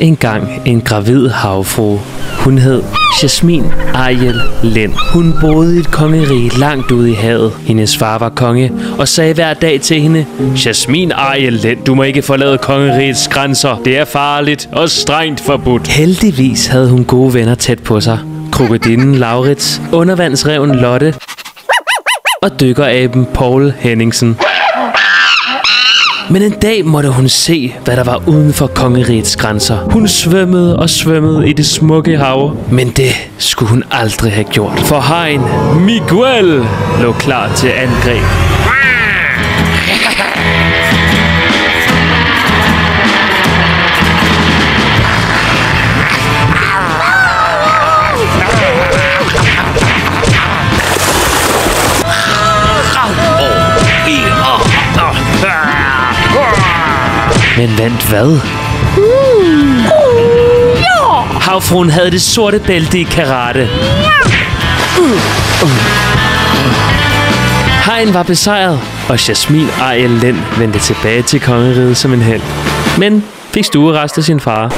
engang en gravid havfrue. Hun hed Jasmin Ariel Lind. Hun boede i et kongerige langt ude i havet. Hendes far var konge og sagde hver dag til hende: Jasmin Ariel Lind, du må ikke forlade kongerigets grænser. Det er farligt og strengt forbudt. Heldigvis havde hun gode venner tæt på sig. Krokodillen Laurits, undervandsreven Lotte og dykkeraben Paul Henningsen. Men en dag måtte hun se, hvad der var uden for kongerigets grænser. Hun svømmede og svømmede i det smukke hav. Men det skulle hun aldrig have gjort. For hajen Miguel lå klar til angreb. Men vandt hvad? Havfruen havde det sorte bælte i karate. Hajen var besejret, og Jasmin Ariel Lind vendte tilbage til kongeriget som en helt. Men fik stuerest af sin far.